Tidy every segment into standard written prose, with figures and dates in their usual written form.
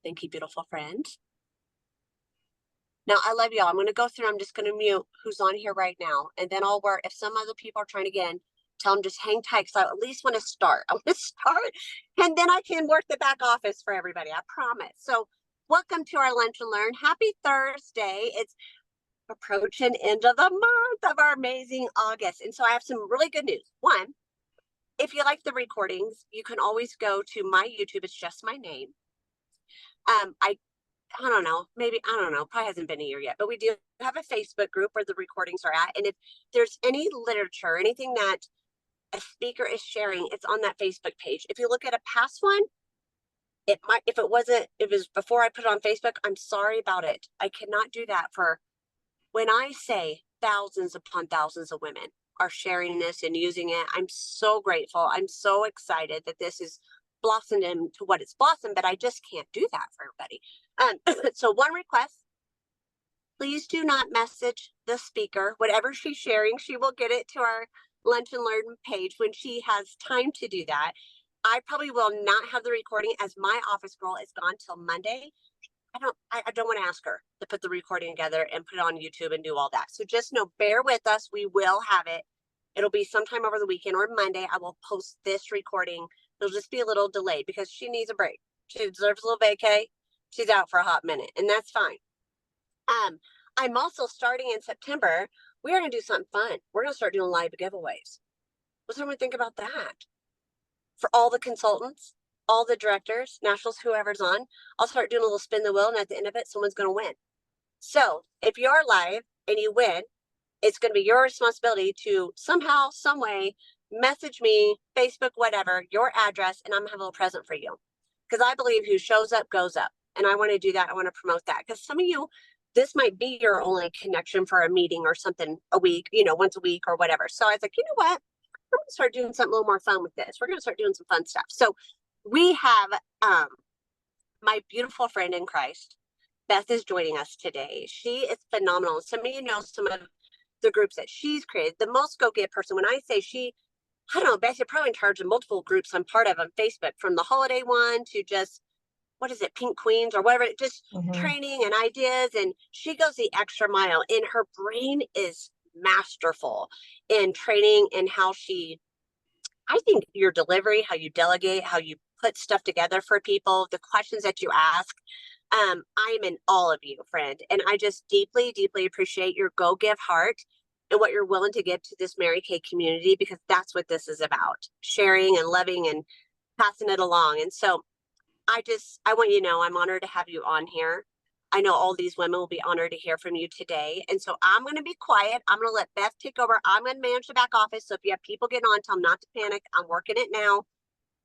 Thank you, beautiful friend. Now, I love y'all. I'm going to go through. I'm just going to mute who's on here right now. And then I'll work. If some other people are trying to get in, tell them just hang tight. So I at least want to start. I want to start. And then I can work the back office for everybody. I promise. So welcome to our Lunch and Learn. Happy Thursday. It's approaching end of the month of our amazing August. And so I have some really good news. One, if you like the recordings, you can always go to my YouTube. It's just my name. I don't know, probably hasn't been a year yet, but we do have a Facebook group where the recordings are at. And if there's any literature, anything that a speaker is sharing, it's on that Facebook page. If you look at a past one, it might, if it was before I put it on Facebook, I'm sorry about it. I cannot do that when I say thousands upon thousands of women are sharing this and using it. I'm so grateful. I'm so excited that this is blossomed into what it's blossomed, but I just can't do that for everybody. So one request, please do not message the speaker. Whatever she's sharing, she will get it to our Lunch and Learn page when she has time to do that. I probably will not have the recording as my office girl is gone till Monday. I don't want to ask her to put the recording together and put it on YouTube and do all that. So just know, bear with us. We will have it. It'll be sometime over the weekend or Monday. I will post this recording. It'll just be a little delayed because she needs a break. She deserves a little vacay. She's out for a hot minute, and that's fine. I'm also starting in September. We are going to do something fun. We're going to start doing live giveaways. What's everyone think about that? For all the consultants, all the directors, nationals, whoever's on, I'll start doing a little spin the wheel, and at the end of it, someone's going to win. So if you're live and you win, it's going to be your responsibility to somehow, some way, message me, Facebook, whatever, your address, and I'm going to have a little present for you. Because I believe who shows up goes up. And I want to do that. I want to promote that. Because some of you, this might be your only connection for a meeting or something a week, once a week or whatever. So I was like, you know what? We're going to start doing something a little more fun with this. We're going to start doing some fun stuff. So we have my beautiful friend in Christ, Beth, is joining us today. She is phenomenal. Some of you know some of the groups that she's created. The most go-get person. When I say I don't know, Beth, you're probably in charge of multiple groups I'm part of on Facebook, from the holiday one to just, what is it, Pink Queens or whatever, just training and ideas. And she goes the extra mile, and her brain is masterful in training and I think your delivery, how you delegate, how you put stuff together for people, the questions that you ask. I'm in all of you, friend. And I just deeply, deeply appreciate your give heart and what you're willing to give to this Mary Kay community, because that's what this is about, sharing and loving and passing it along. And so I want you to know I'm honored to have you on here. I know all these women will be honored to hear from you today. And so I'm going to be quiet. I'm going to let Beth take over. I'm going to manage the back office. So if you have people getting on, tell them not to panic. I'm working it now.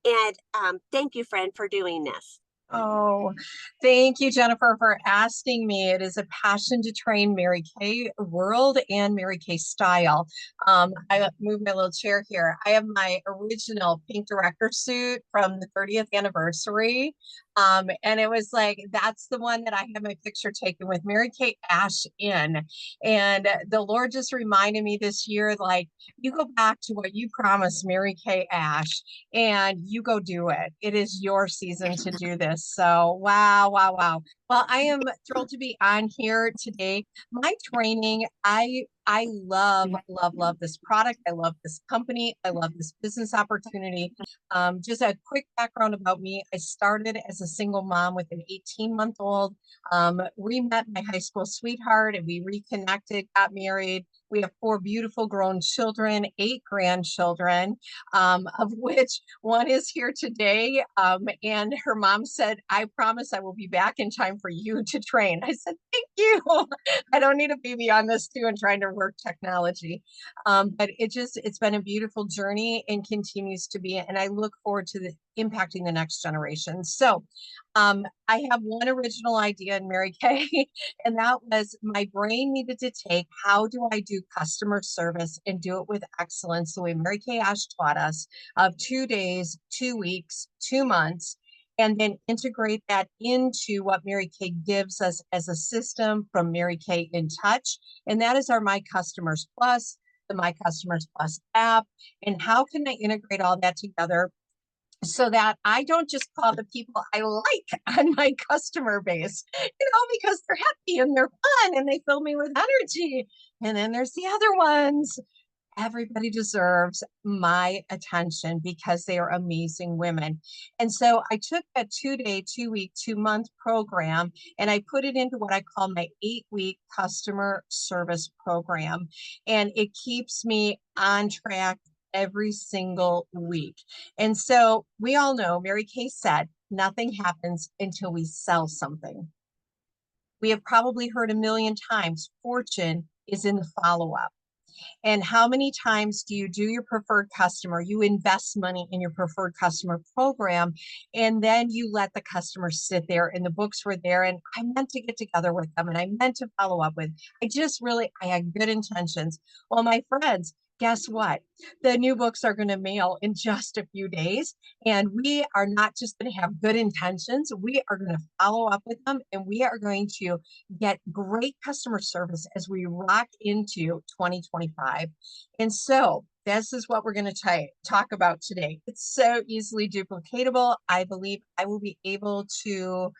And thank you, friend, for doing this. Oh, thank you, Jennifer, for asking me. It is a passion to train Mary Kay world and Mary Kay style. I moved my little chair here. I have my original pink director suit from the 30th anniversary. And it was like, that's the one that I had my picture taken with Mary Kay Ash in. And the Lord just reminded me this year, like, you go back to what you promised Mary Kay Ash and you go do it. It is your season to do this. So wow, wow, wow. Well, I am thrilled to be on here today. My training, I love, love, love this product. I love this company. I love this business opportunity. Just a quick background about me. I started as a single mom with an 18-month-old. We met my high school sweetheart and we reconnected, got married. We have 4 beautiful grown children, 8 grandchildren, of which one is here today. And her mom said, I promise I will be back in time for you to train. I said, thank you. I don't need a baby on this too and trying to work technology. But it's been a beautiful journey and continues to be. And I look forward to impacting the next generation. So I have one original idea in Mary Kay, and that was my brain needed to take, how do I do customer service and do it with excellence the way Mary Kay Ash taught us, of 2 days, 2 weeks, 2 months, and then integrate that into what Mary Kay gives us as a system from Mary Kay in Touch. And that is our My Customers Plus, the My Customers Plus app. And how can I integrate all that together so that I don't just call the people I like on my customer base, because they're happy and they're fun and they fill me with energy. And then there's the other ones. Everybody deserves my attention because they are amazing women. And so I took a 2-day, 2-week, 2-month program and I put it into what I call my 8-week customer service program. And it keeps me on track every single week. And so we all know, Mary Kay said, nothing happens until we sell something. We have probably heard a million times, fortune is in the follow up. And how many times do you do your preferred customer? You invest money in your preferred customer program, and then you let the customer sit there, and the books were there. And I meant to get together with them, and I meant to follow up with. I had good intentions. Well, my friends, guess what? The new books are going to mail in just a few days. And we are not just going to have good intentions, we are going to follow up with them, and we are going to get great customer service as we rock into 2025. And so this is what we're going to talk about today. It's so easily duplicatable. I believe I will be able to,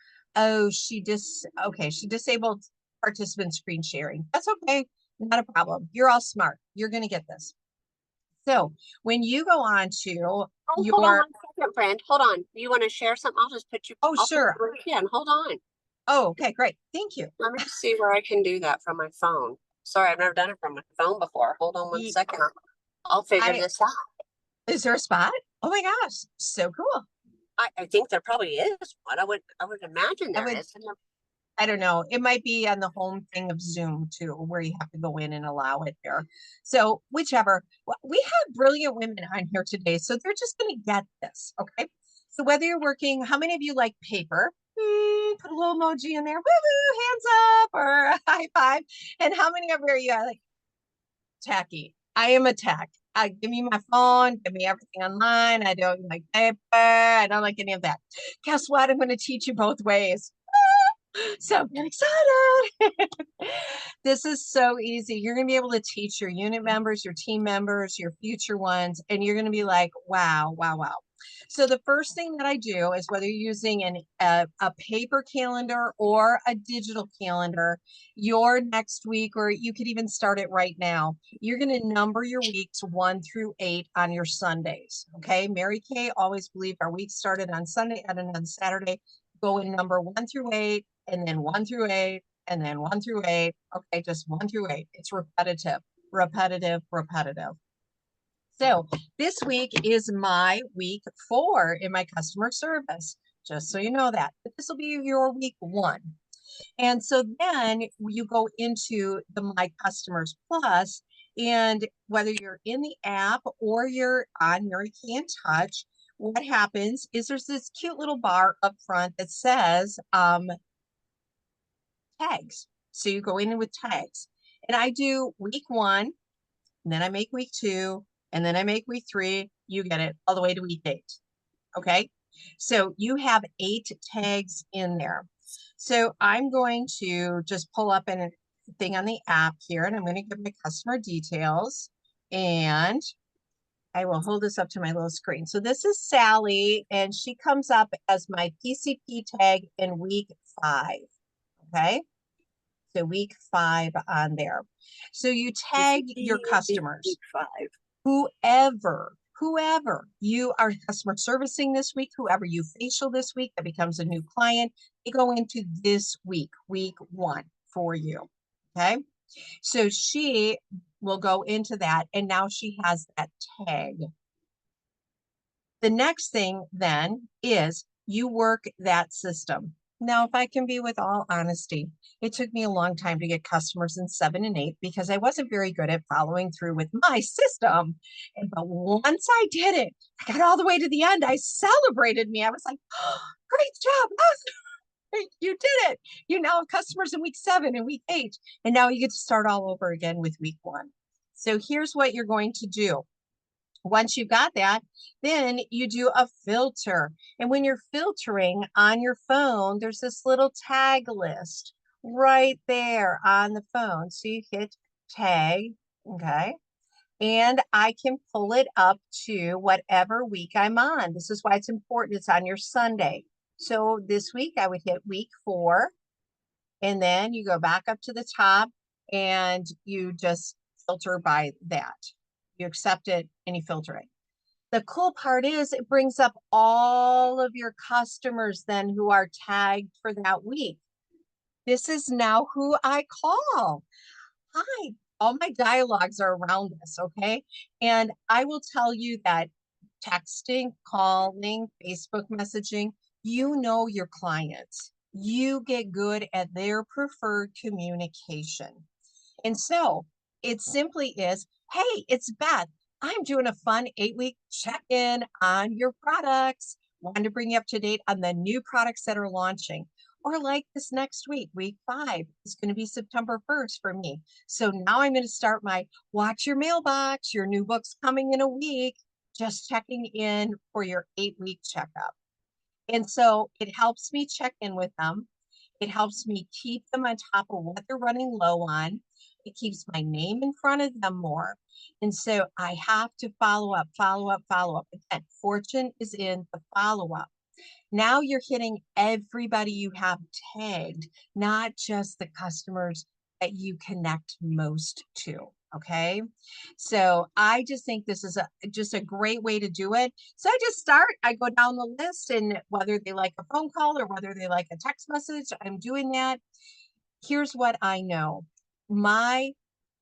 she disabled participant screen sharing. That's okay. Not a problem. You're all smart. You're going to get this. So when you go on to Oh, hold on your, 1 second, friend. Hold on. You want to share something? I'll just put you, oh, I'll put sure. you right in. Hold on. Oh, okay, great. Thank you. Let me see where I can do that from my phone. Sorry, I've never done it from my phone before. Hold on 1 second. I'll figure I, this out. is there a spot? Oh my gosh, so cool. I think there probably is one. I would imagine I there would, is. I don't know. It might be on the home thing of Zoom too, where you have to go in and allow it there. So whichever. We have brilliant women on here today, so they're just going to get this. Okay. So whether you're working, how many of you like paper? Put a little emoji in there. Woo woo, hands up or a high five. And how many of you are like tacky? I am a tech. Give me my phone, give me everything online. I don't like paper. I don't like any of that. Guess what? I'm going to teach you both ways. So get excited. This is so easy. You're going to be able to teach your unit members, your team members, your future ones, and you're going to be like, wow, wow, wow. So the first thing that I do is whether you're using a paper calendar or a digital calendar, your next week, or you could even start it right now, you're going to number your weeks 1 through 8 on your Sundays. Okay. Mary Kay always believed our week started on Sunday and then on Saturday. Go in number 1 through 8 and then 1 through 8 and then 1 through 8. Okay, just 1 through 8. It's repetitive, repetitive, repetitive. So this week is my week 4 in my customer service, just so you know that. But this will be your week 1. And so then you go into the My Customers Plus, and whether you're in the app or you're on Mary Kay in Touch, what happens is there's this cute little bar up front that says tags. So you go in with tags. And I do week 1, and then I make week 2, and then I make week 3. You get it all the way to week 8. Okay. So you have 8 tags in there. So I'm going to just pull up a thing on the app here, and I'm going to give my customer details, and I will hold this up to my little screen. So this is Sally, and she comes up as my PCP tag in week 5. Okay. So week 5 on there. So you tag your customers, Week 5. whoever you are customer servicing this week, whoever you facial this week that becomes a new client, they go into this week 1 for you. Okay. So she will go into that, and now she has that tag. The next thing then is you work that system. Now, if I can be with all honesty, it took me a long time to get customers in 7 and 8 because I wasn't very good at following through with my system. But once I did it, I got all the way to the end. I celebrated me. I was like, oh, great job. You did it. You now have customers in week 7 and week 8. And now you get to start all over again with week 1. So here's what you're going to do. Once you've got that, then you do a filter. And when you're filtering on your phone, there's this little tag list right there on the phone. So you hit tag, okay? and I can pull it up to whatever week I'm on. This is why it's important. It's on your Sunday. So this week I would hit week 4, and then you go back up to the top and you just filter by that. You accept it and you filter it. The cool part is it brings up all of your customers then who are tagged for that week. This is now who I call. Hi, all my dialogues are around this, okay? And I will tell you that texting, calling, Facebook messaging, you know your clients. You get good at their preferred communication. And so it simply is, hey, it's Beth. I'm doing a fun 8-week check-in on your products. Wanted to bring you up to date on the new products that are launching. Or like this next week, week 5, is going to be September 1st for me. So now I'm going to start my watch your mailbox, your new book's coming in a week, just checking in for your 8-week checkup. And so it helps me check in with them. It helps me keep them on top of what they're running low on. It keeps my name in front of them more. And so I have to follow up, follow up, follow up. Again, fortune is in the follow up. Now you're hitting everybody you have tagged, not just the customers that you connect most to. Okay. So I just think this is just a great way to do it. So I just start, I go down the list, and whether they like a phone call or whether they like a text message, I'm doing that. Here's what I know. My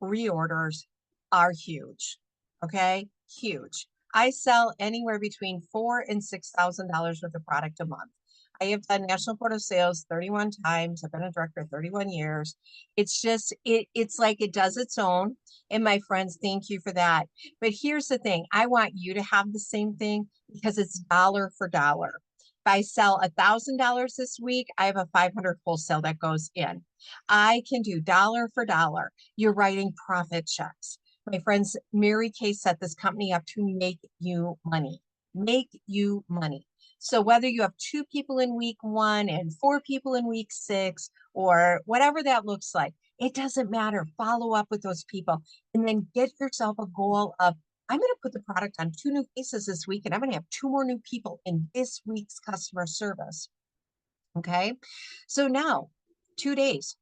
reorders are huge. Okay. Huge. I sell anywhere between $4,000 and $6,000 worth of product a month. I have done national port of sales 31 times. I've been a director 31 years. It's just, it's like it does its own. And my friends, thank you for that. But here's the thing. I want you to have the same thing because it's dollar for dollar. If I sell $1,000 this week, I have a 500 wholesale that goes in. I can do dollar for dollar. You're writing profit checks. My friends, Mary Kay set this company up to make you money. Make you money. So whether you have 2 people in week 1 and 4 people in week 6, or whatever that looks like, it doesn't matter. Follow up with those people and then get yourself a goal of, I'm going to put the product on 2 new faces this week, and I'm going to have 2 more new people in this week's customer service. Okay. So now 2 days.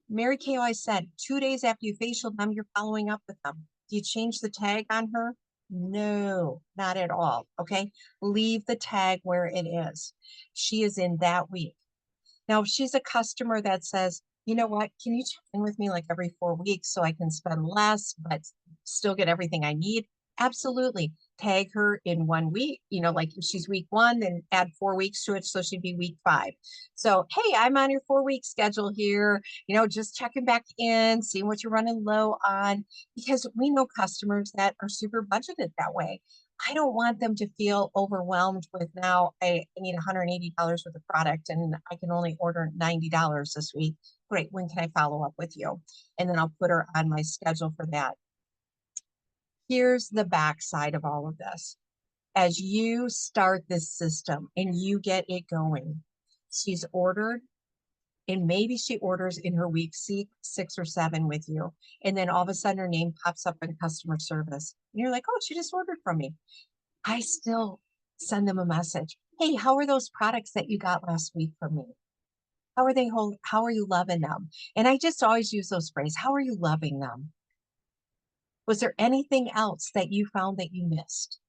Mary Kay always said 2 days after you facial them, you're following up with them. Do you change the tag on her? No, not at all. Okay. Leave the tag where it is. She is in that week. Now, if she's a customer that says, you know what, can you check in with me like every 4 weeks so I can spend less, but still get everything I need? Absolutely. Tag her in 1 week, like if she's week 1, then add 4 weeks to it. So she'd be week 5. So, hey, I'm on your 4-week schedule here, just checking back in, seeing what you're running low on, because we know customers that are super budgeted that way. I don't want them to feel overwhelmed with now I need $180 worth of product and I can only order $90 this week. Great. When can I follow up with you? And then I'll put her on my schedule for that. Here's the backside of all of this. As you start this system and you get it going, she's ordered, and maybe she orders in her week 6 or 7 with you. And then all of a sudden her name pops up in customer service. And you're like, oh, she just ordered from me. I still send them a message. Hey, how are those products that you got last week from me? How are you loving them? And I just always use those phrases. How are you loving them? Was there anything else that you found that you missed?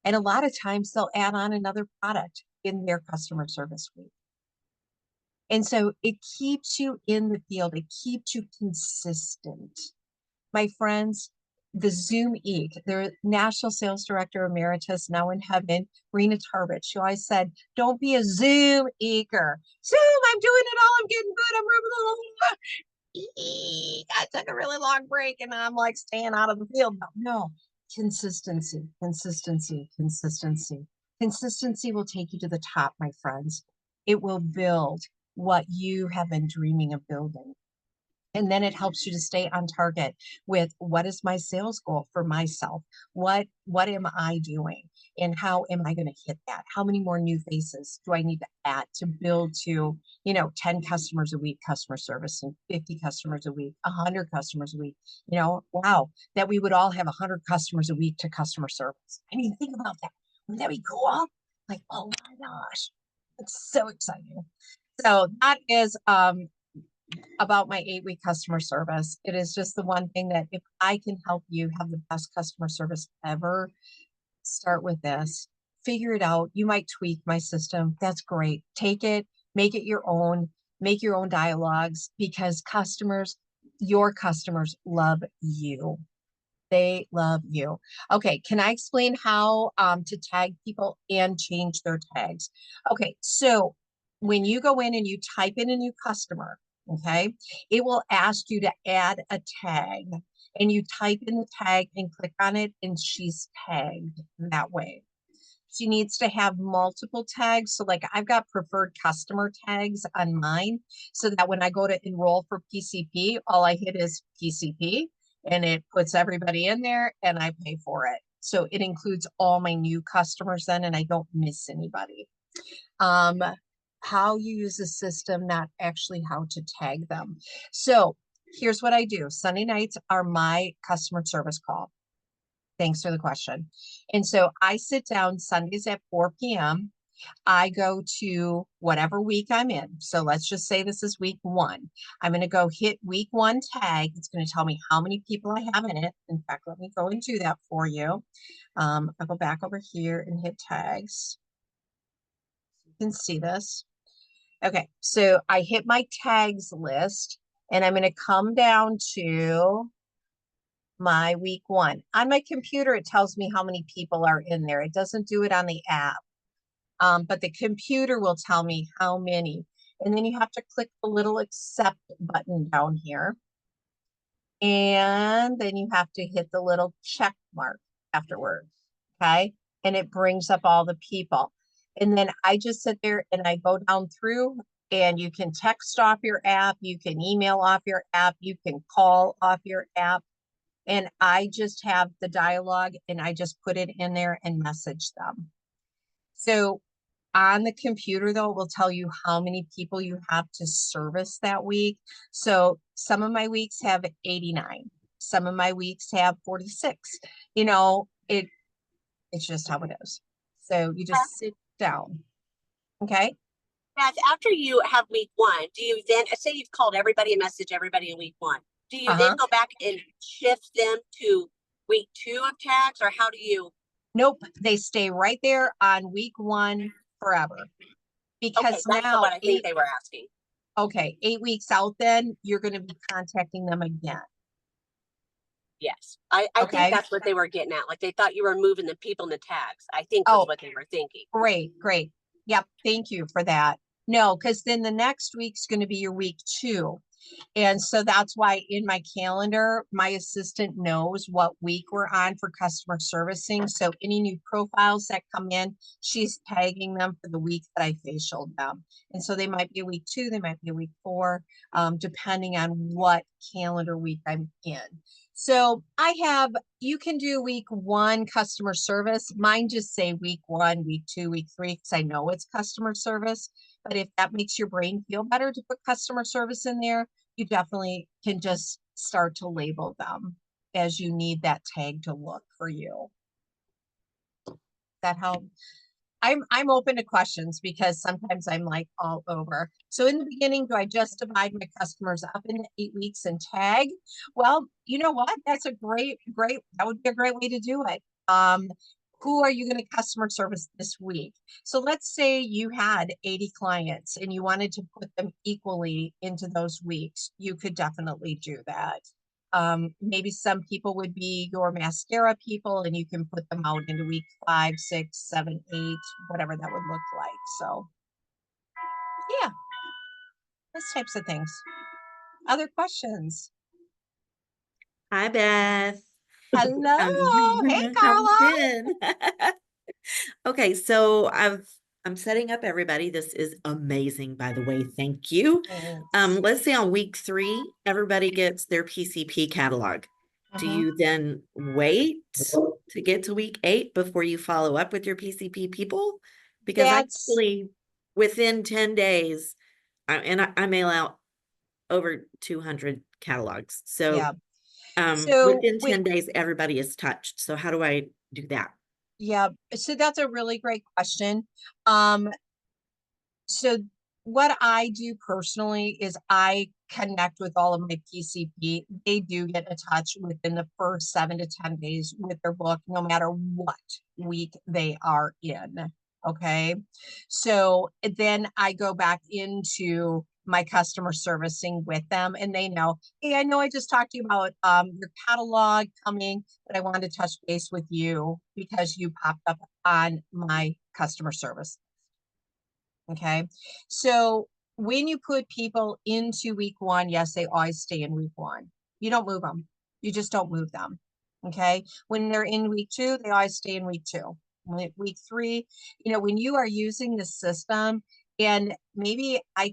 And a lot of times they'll add on another product in their customer service week. And so it keeps you in the field. It keeps you consistent. My friends, the Zoom Eek, their National Sales Director Emeritus, now in heaven, Rena Tarbett, she always said, don't be a Zoom Eeker. Zoom, I'm doing it all. I'm getting good. I took a really long break and I'm like staying out of the field. No, consistency, consistency, consistency. Consistency will take you to the top, my friends. It will build what you have been dreaming of building. And then it helps you to stay on target with what is my sales goal for myself? What am I doing? And how am I going to hit that? How many more new faces do I need to add to build to, 10 customers a week customer service and 50 customers a week, 100 customers a week? Wow, that we would all have 100 customers a week to customer service. I mean, think about that. Wouldn't that be cool? Like, oh my gosh, it's so exciting. So that is about my 8-week customer service. It is just the one thing that if I can help you have the best customer service ever, start with this. Figure it out. You might tweak my system. That's great. Take it, make it your own, make your own dialogues because your customers love you. They love you. Okay, can I explain how to tag people and change their tags? Okay, so when you go in and you type in a new customer, okay, it will ask you to add a tag and you type in the tag and click on it and she's tagged that way. She needs to have multiple tags. So like I've got preferred customer tags on mine so that when I go to enroll for PCP, all I hit is PCP and it puts everybody in there and I pay for it. So it includes all my new customers then and I don't miss anybody. How you use the system, not actually how to tag them. So here's what I do. Sunday nights are my customer service call. Thanks for the question. And so I sit down Sundays at 4 p.m. I go to whatever week I'm in. So let's just say this is week 1. I'm going to go hit week 1 tag. It's going to tell me how many people I have in it. In fact, let me go and do that for you. I'll go back over here and hit tags. You can see this. Okay, so I hit my tags list and I'm going to come down to my week 1. On my computer, it tells me how many people are in there. It doesn't do it on the app, but the computer will tell me how many. And then you have to click the little accept button down here. And then you have to hit the little check mark afterwards, okay? And it brings up all the people. And then I just sit there and I go down through and you can text off your app, you can email off your app, you can call off your app. And I just have the dialogue and I just put it in there and message them. So on the computer, though, it will tell you how many people you have to service that week. So some of my weeks have 89. Some of my weeks have 46. It's just how it is. So you just sit down. Okay. Beth, after you have week 1, do you then say you've called everybody and messaged everybody in week 1? Do you then go back and shift them to week 2 of tags, or how do you? Nope, they stay right there on week 1 forever. Because that's now what I think they were asking. Okay, 8 weeks out, then you're going to be contacting them again. Yes, I think that's what they were getting at. Like they thought you were moving the people in the tags. I think was what they were thinking. Great. Yep, thank you for that. No, because then the next week's going to be your week 2. And so that's why in my calendar, my assistant knows what week we're on for customer servicing. So any new profiles that come in, she's tagging them for the week that I facialed them. And so they might be a week 2, they might be a week 4, depending on what calendar week I'm in. So you can do week 1 customer service. Mine just say week 1, week 2, week 3, because I know it's customer service. But if that makes your brain feel better to put customer service in there, you definitely can just start to label them as you need that tag to look for you. That help? I'm open to questions because sometimes I'm like all over. So in the beginning, do I just divide my customers up into 8 weeks and tag? Well, you know what? That's a great, that would be a great way to do it. Who are you going to customer service this week? So let's say you had 80 clients and you wanted to put them equally into those weeks. You could definitely do that. Maybe some people would be your mascara people and you can put them out into week 5, 6, 7, 8, whatever that would look like. So yeah, those types of things. Other questions? Hi, Beth. Hello. Hey, How Carla. been? Okay, so I'm setting up everybody. This is amazing, by the way. Thank you. Let's say on week 3, everybody gets their PCP catalog. Do you then wait to get to week 8 before you follow up with your PCP people? Because I That's, actually, within 10 days, I mail out over 200 catalogs. yeah. So So within we, 10 days, everybody is touched. So how do I do that? yeah, so that's a really great question. Um, So what I do personally is I connect with all of my PCP. They do get in touch within the first 7 to 10 days with their book, no matter what week they are in. Okay. So then I go back into my customer servicing with them and they know, hey, I know I just talked to you about your catalog coming, but I wanted to touch base with you because you popped up on my customer service. Okay. So when you put people into week 1, yes, they always stay in week 1. You don't move them. You just don't move them. Okay. When they're in week 2, they always stay in week 2. Week 3, when you are using the system, and maybe I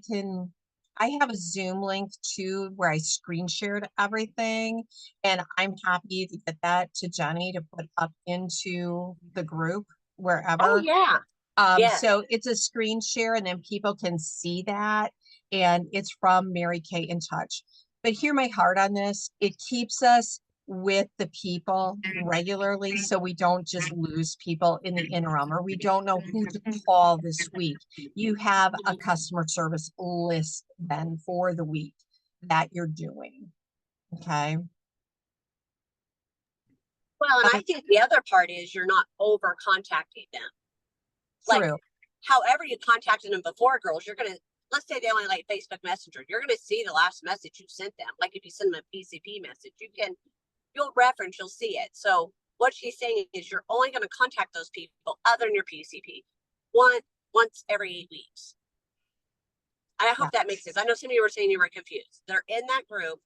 have a Zoom link too where I screen shared everything, and I'm happy to get that to Jenny to put up into the group Oh wherever. yeah. Yes. So it's a screen share and then people can see that. And it's from Mary Kay in Touch. But hear my heart on this. It keeps us with the people regularly so we don't just lose people in the interim or we don't know who to call this week. You have a customer service list then for the week that you're doing. Okay. Well, and I think the other part is you're not over contacting them. Like, True. however you contacted them before, girls, you're gonna, let's say they only like Facebook Messenger, you're gonna see the last message you sent them. Like if you send them a PCP message, you'll reference, you'll see it. So what she's saying is you're only gonna contact those people other than your PCP once every 8 weeks. I hope that makes sense. I know some of you were saying you were confused. They're in that group.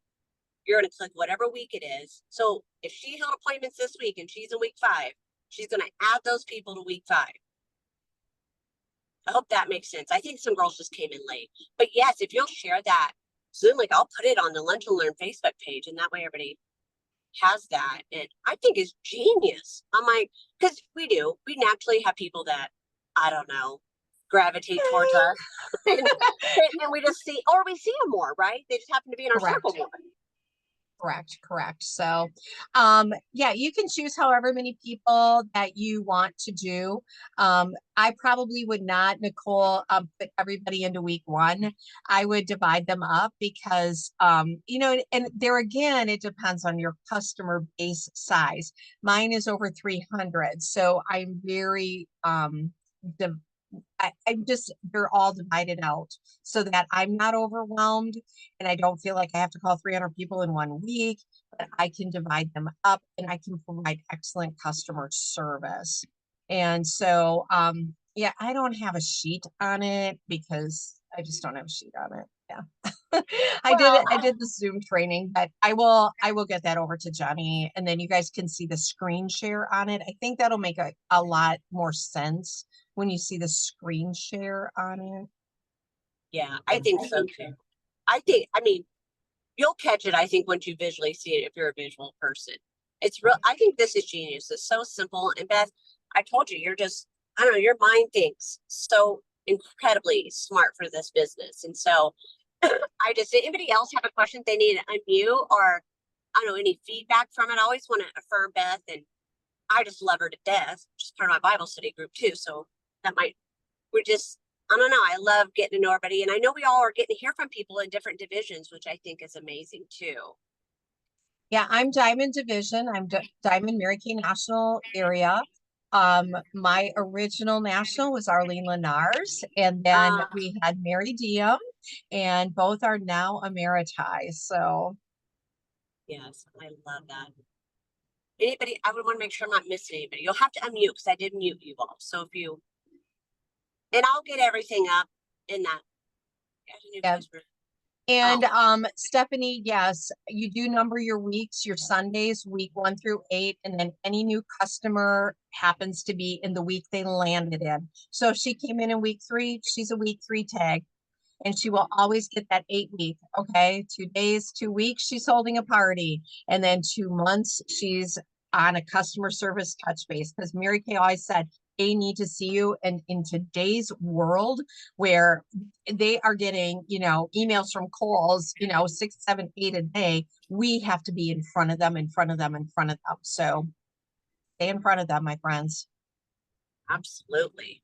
You're going to click whatever week it is. So if she held appointments this week and she's in week 5, she's going to add those people to week 5. I hope that makes sense. I think some girls just came in late. But yes, if you'll share that Zoom link, I'll put it on the Lunch and Learn Facebook page. And that way everybody has that. And I think it's genius. I'm like, because we naturally have people that, I don't know, gravitate towards us. and we just see, or we see them more, right? They just happen to be in our Correct. circle more. Correct. So, yeah, you can choose however many people that you want to do. I probably would not, Nicole, put everybody into week 1. I would divide them up because, and there again, it depends on your customer base size. Mine is over 300. So I'm very, I'm just, they're all divided out so that I'm not overwhelmed and I don't feel like I have to call 300 people in 1 week, but I can divide them up and I can provide excellent customer service. And so, yeah, I don't have a sheet on it because I just don't have a sheet on it. Yeah. I did the Zoom training, but I will get that over to Johnny and then you guys can see the screen share on it. I think that'll make a lot more sense when you see the screen share on it. Yeah, I think so too. I mean, you'll catch it, I think, once you visually see it if you're a visual person. It's real. I think this is genius. It's so simple. And Beth, I told you, I don't know, your mind thinks so incredibly smart for this business. And so anybody else have a question they need to unmute or, I don't know, any feedback from it? I always want to affirm Beth, and I just love her to death. She's part of my Bible study group too. So I don't know. I love getting to know everybody. And I know we all are getting to hear from people in different divisions, which I think is amazing too. Yeah, I'm Diamond Division. I'm Diamond Mary Kay National Area. My original national was Arlene Lenars, and then we had Mary Diem, and both are now emeriti. So yes, I love that. Anybody, I would want to make sure I'm not missing anybody. You'll have to unmute because I did mute you all. So and I'll get everything up in that. yeah. And Stephanie, yes, you do number your weeks, your Sundays, week 1 through 8, and then any new customer happens to be in the week they landed in. So if she came in week 3, she's a week 3 tag, and she will always get that 8 week. Okay, 2 days, 2 weeks, she's holding a party, and then 2 months, she's on a customer service touch base, because Mary Kay always said they need to see you. And in today's world where they are getting, emails from calls, 6, 7, 8 a day, we have to be in front of them, in front of them, in front of them. So stay in front of them, my friends. Absolutely.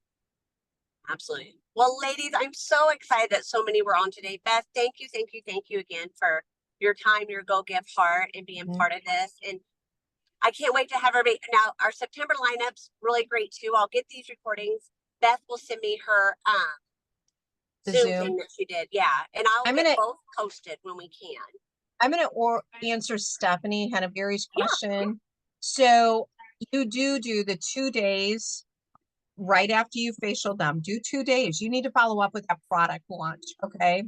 Absolutely. Well, ladies, I'm so excited that so many were on today. Beth, thank you again for your time, your Go Give heart, and being part of this. And I can't wait to have everybody. Now, our September lineup's really great too. I'll get these recordings. Beth will send me her Zoom thing that she did. Yeah. And I'll get both posted when we can. I'm going to answer Stephanie Henneberry's question. So you do the 2 days right after you facial them. Do 2 days. You need to follow up with that product launch. Okay.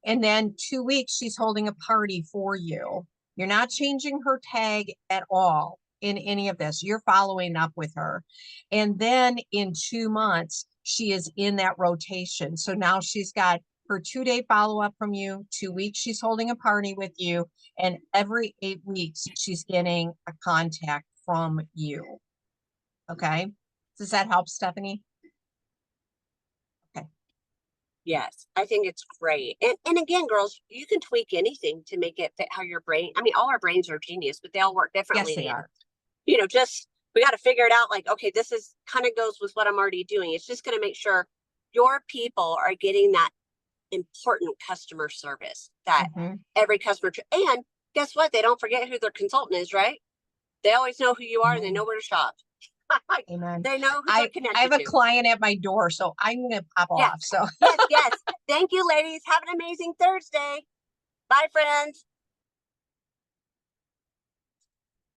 And then 2 weeks, she's holding a party for you. You're not changing her tag at all in any of this. You're following up with her. And then in 2 months, she is in that rotation. So now she's got her 2-day follow-up from you. 2 weeks, she's holding a party with you. And every 8 weeks, she's getting a contact from you. Okay. Does that help, Stephanie? Okay. Yes, I think it's great. And again, girls, you can tweak anything to make it fit how your brain, I mean, all our brains are genius, but they all work differently. Yes, they are. Just, we got to figure it out. Like, okay, this is kind of goes with what I'm already doing. It's just going to make sure your people are getting that important customer service that every customer, and guess what? They don't forget who their consultant is, right? They always know who you are and they know where to shop. Amen. They know who they're connected to. I have a client at my door, so I'm going to pop off. So yes. Thank you, ladies. Have an amazing Thursday. Bye, friends.